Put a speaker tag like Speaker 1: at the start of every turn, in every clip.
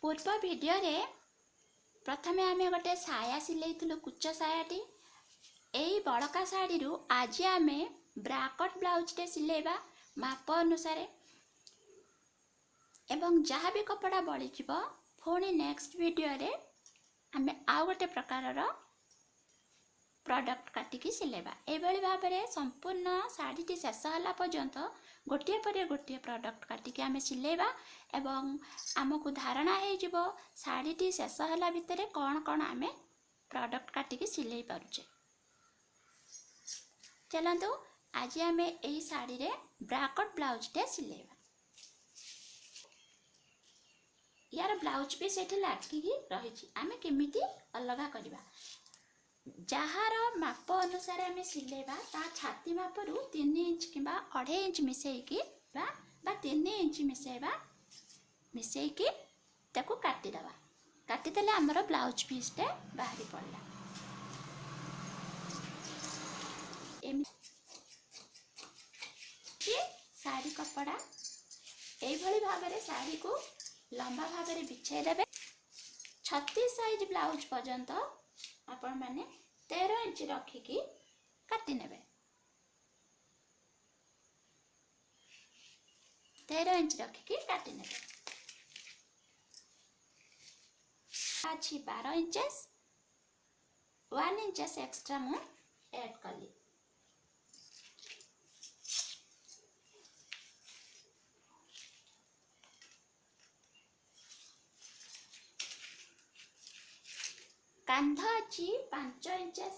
Speaker 1: पूर्व वीडियो रे प्रथमे आमे गोटे साया सिलेइथिलु कुच सायाटी एई बड़का साड़ी रु आज आमे ब्राकट ब्लाउज टे सिलेबा माप अनुसार एवं जहाँ भी कपड़ा बड़ी जीवो पुणी नेक्स्ट वीडियो रे आमे आउ गोटे प्रकार रो प्रोडक्ट काटिकी सिलेबा एभली भाव में संपूर्ण शाढ़ी टी शेष होला पर्यंत गोटे पर गोटे प्रोडक्ट काटिकी आमे सिलेबा एवं आमको धारणा हो जिवो शाढ़ी टी शेष होला भितरे कौन कौन आमे प्रोडक्ट काटिकी सिले पारुचे। चलतु आज आमे एई शाढ़ी रे ब्राकट ब्लाउज टे सिलेबा। यार ब्लाउज पीस एठी लागिकी रहिछि आमे केमिति अलगा करबा जहार माप अनुसार आमे सिलेबा ता छाती माप रु 3 इंच किंबा 2.5 इंच मिसेइकी बा 3 इंच मिसेइकी ताको काटी दबा। काटी देले हमर ब्लाउज पीस टे बाहरी पड़ला। एमि साड़ी कपड़ा एई भली भाबरे साड़ी को लंबा भाबरे बिछाई देबे। 36 साइज ब्लाउज पर्यंत आपण माने 13 इंच रखिकी काटी नेबे। 13 इंच रखिकी काटी नेबे। अच्छी 12 इंचेस 1 इंचेस एक्स्ट्रा मु ऐड कली। कांध अच्छी 5 इंचेस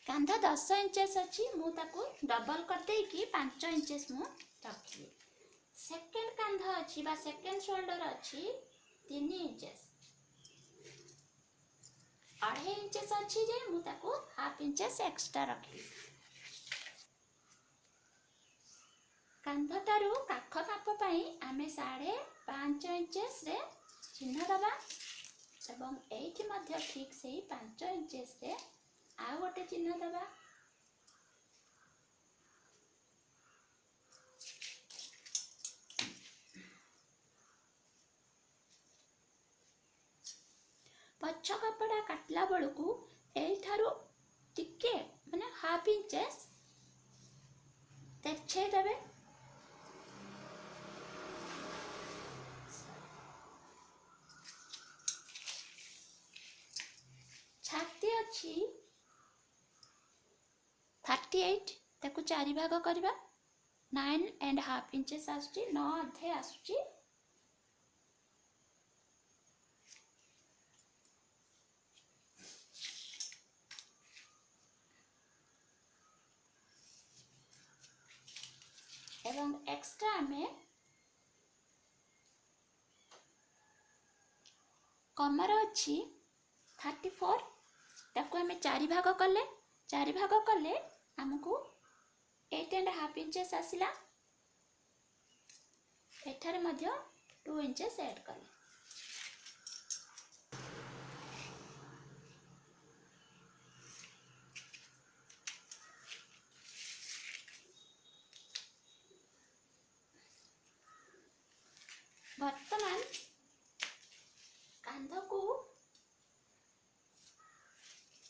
Speaker 1: कांध 10 इंचेस अच्छी मु ताको डबल कर दे कि 5 इंचेस मु रखी। सेकंड कांध अच्छी बा सेकंड शोल्डर अच्छी 3 इंचेस 2.5 इंचेस अच्छी जे मु ताको हाफ इंचेस एक्स्ट्रा रखी। कांधटारू काख माप पाई आमे 5.5 इंचेस रे चिन्ह दबा एवं एठी मध्य ठीक से 5 इंचेस रे आ गोटे चिन्ह दबा। पछ कपड़ा काटला बेलू एठारू टिके माने हाफ इंचेस तेरछे देबे। छाती अच्छी 38 ताकू 4 भाग करबा 9.5 इंचेस आसुची 9 अधे आसुची। एवं एक्स्ट्रा में कमर अच्छी 34 ताकू आमे 4 भाग कले हमको 8.5 इंचेस आसिला। एठारे मध्य 2 इंचेस ऐड कले। वर्तमान कांध को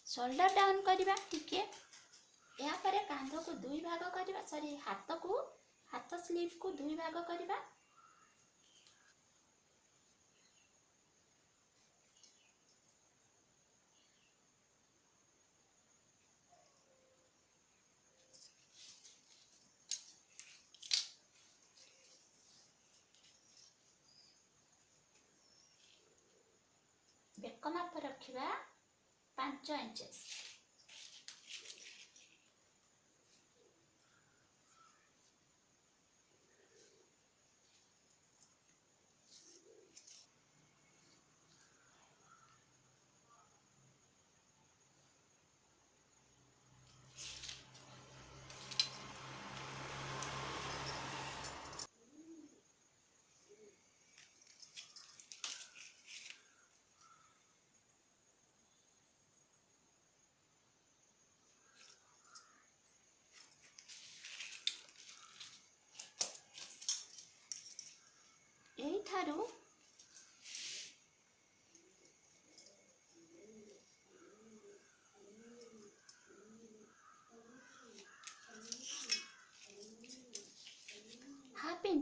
Speaker 1: शोल्डर डाउन करबा टिके या परे कांध को 2 भाग करबा सॉरी हाथ स्लीव को 2 भाग करबा। बेक माप रखिबा 5 इंचेस।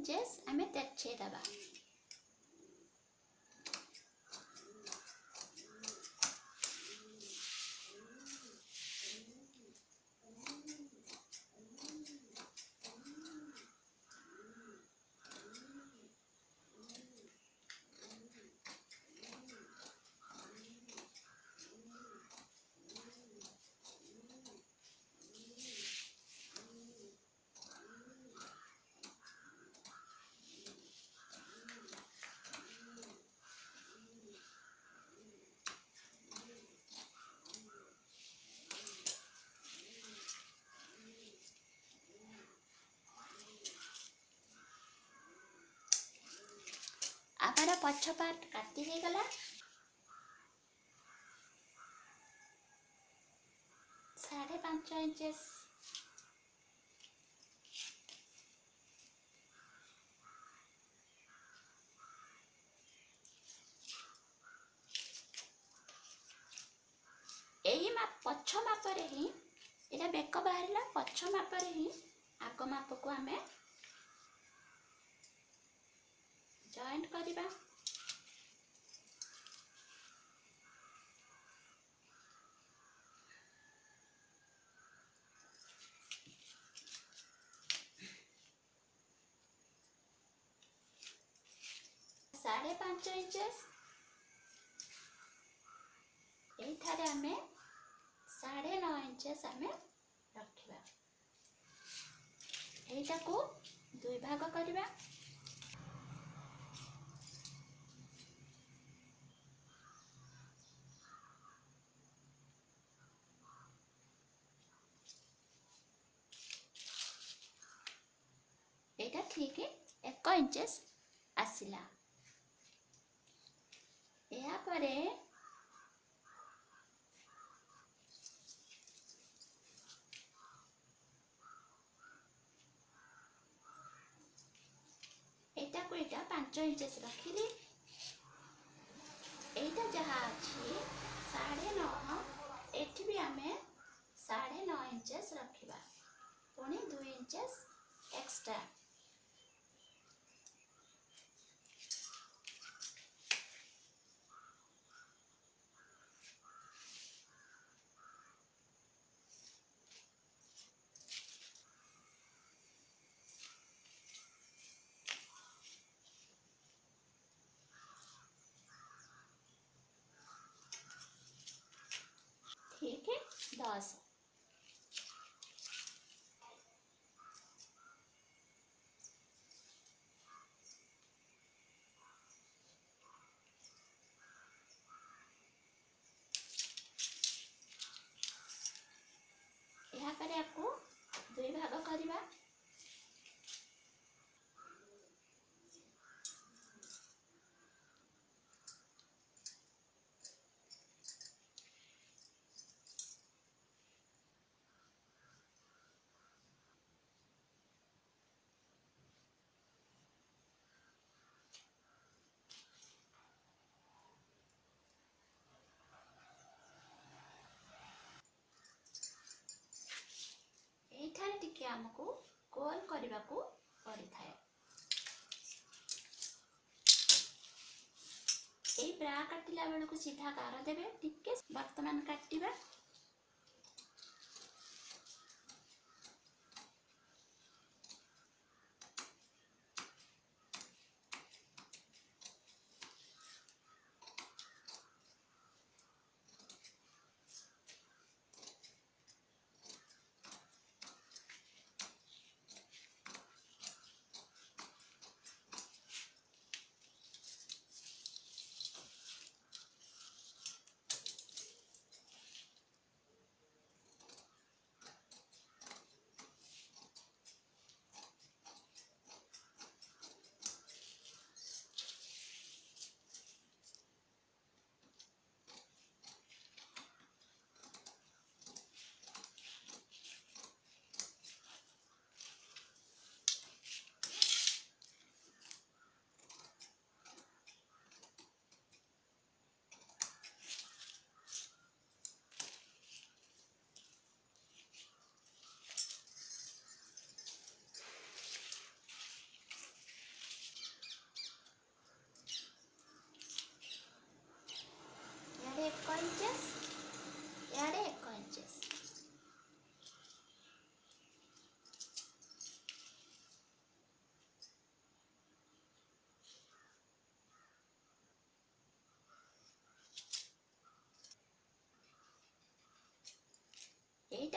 Speaker 1: इंचेस आम तेरछेदबा। आमार पछ पार्ट काटी हो गला। 5.5 इंचेस यही पछ मापरे ही एटा बेक बाहरला पछ मापरे ही आग माप को आम जॉइंट करबा। साढ़े 5 इंचेस एठारे आमे 9.5 इंचेस आमे रखिबा। एटा को दुई भाग करबा। एटा ठीक 1 इंचेस आसिला। या परे एटा को एटा 5 इंचेस रखिली। एटा जहाँ अच्छी 9.5 एठी भी आमे 9.5 इंचेस रखिबा। पुणी 2 इंचेस एक्स्ट्रा। ठीक 10। यहाँ पर आपको दुई भाग करवा। एठारे टिके हमको गोल करने को पड़ता है। ये ब्रा काटिला बेलू को सीधा गार देवे। टिके वर्तमान काटिबा।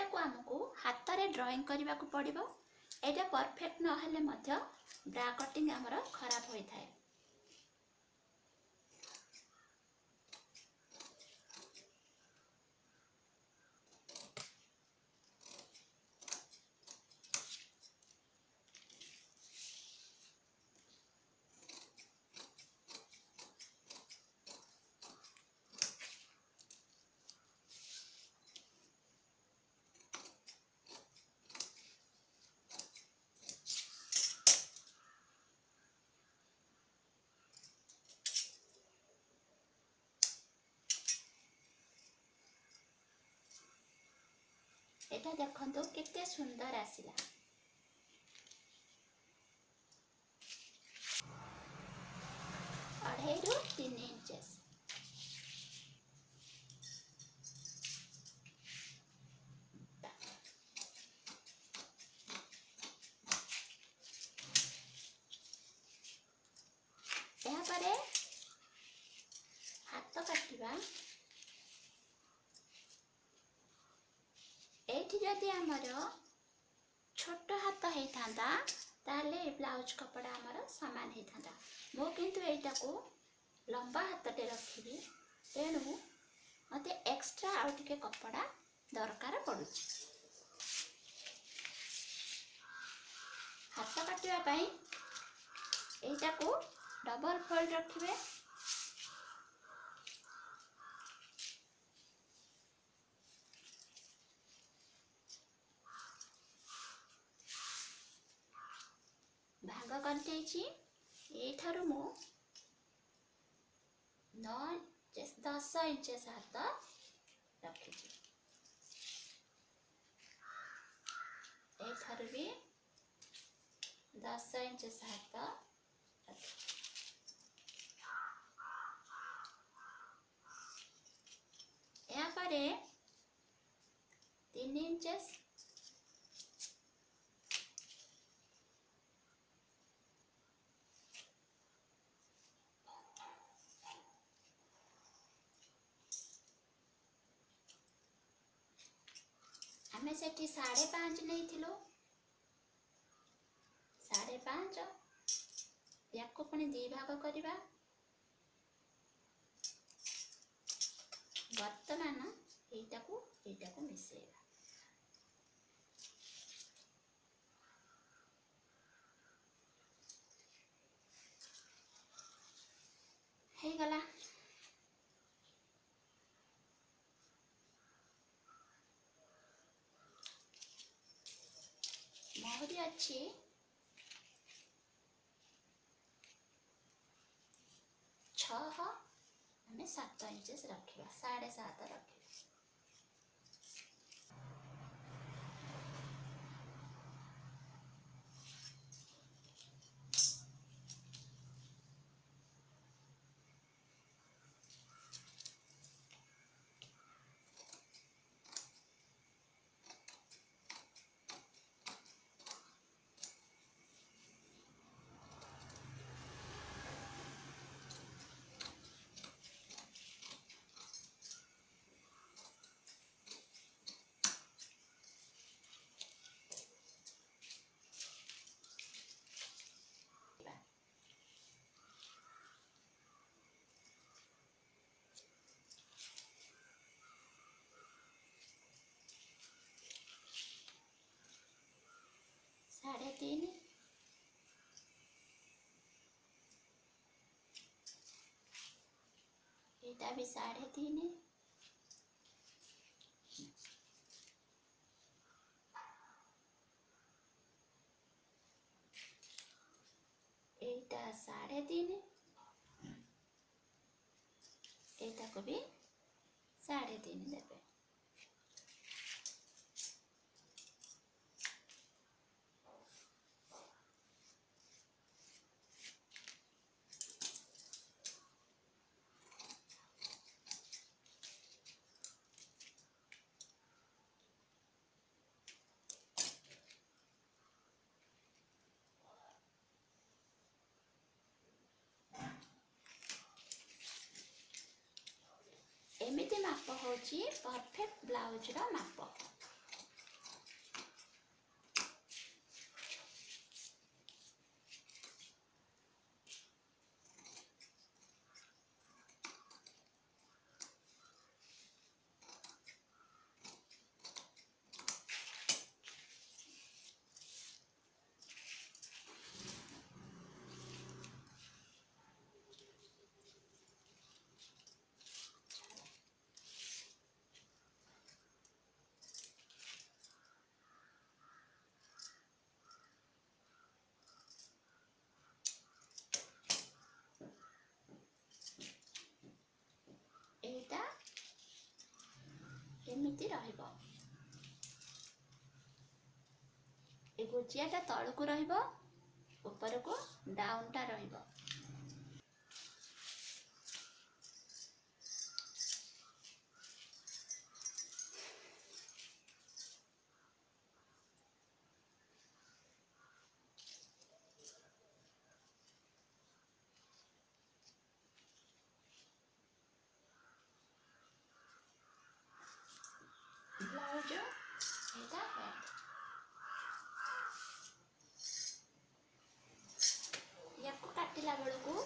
Speaker 1: ଏଇଟାକୁ ଆମକୁ ହାତରେ ଡ୍ରଇଂ କରିବାକୁ ପଡ଼ିବ। ଏଇଟା परफेक्ट नहेले मध्य ब्रा कटिंग आमर खराब होई थाए। एटा देखंतु केते सुंदर आसिला। अढ़ेरु 3 इंचेस। यहाँ पर हाथ काटिबा। एठी जदि आमर छोट हाथ होता ताले ब्लाउज कपड़ा आमर सामान होता। मो किंतु एटा को लंबा हाथटे रखी तेणु मत एक्स्ट्रा आउ टिके कपड़ा दरकार पड़ुछि। हाथ काटिबा पई एटा को डबल फोल्ड रखिबे। भाग कर देछि। एठारु मो 10 इंचेस हाथ रखी। एठारु भी 10 इंचेस हाथ रखी। यहाँ पर 3 इंचेस आमे सेठी 5.5 नहीं थिलो। 5.5 याको पुणी 2 भाग करिबा। वर्तमान एटा को मिसेइबा। हे गला। मोहरी अच्छी 6 हमें 7 इंचेस रखिबा। 7.5 रखिबा। साढ़े 3 एटा भी 3.5 एटा 3.5 एटा को भी 3.5 देबे। एमिति माप होची परफेक्ट ब्लाउज रो माप। ଏମିତି ରହିବ। ଏ ଗୁଜିଆଟା ତଳକୁ ରହିବ, ଉପରକୁ ଡାଉନଟା ରହିବ। ବ୍ଲାଉଜ ଏଇଟା ୟାକୁ କାଟିଲା ବେଳକୁ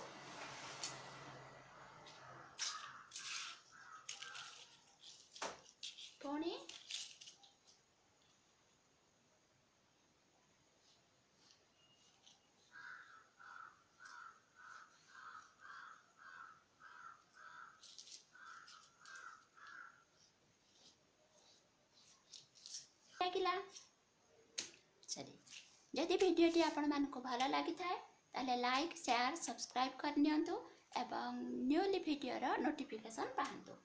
Speaker 1: ପୁଣି ଲାଗିଲା। ସରି, ଯଦି ଭିଡ଼ିଓଟି ଆପଣମାନଙ୍କୁ ଭଲ ଲାଗିଥାଏ ତାହେଲେ ଲାଇକ୍, ସେୟାର, ସବସ୍କ୍ରାଇବ୍ କରିନିଅନ୍ତୁ ଏବଂ ନ୍ୟୁଲି ଭିଡ଼ିଓର ନୋଟିଫିକେସନ୍ ପାଆନ୍ତୁ।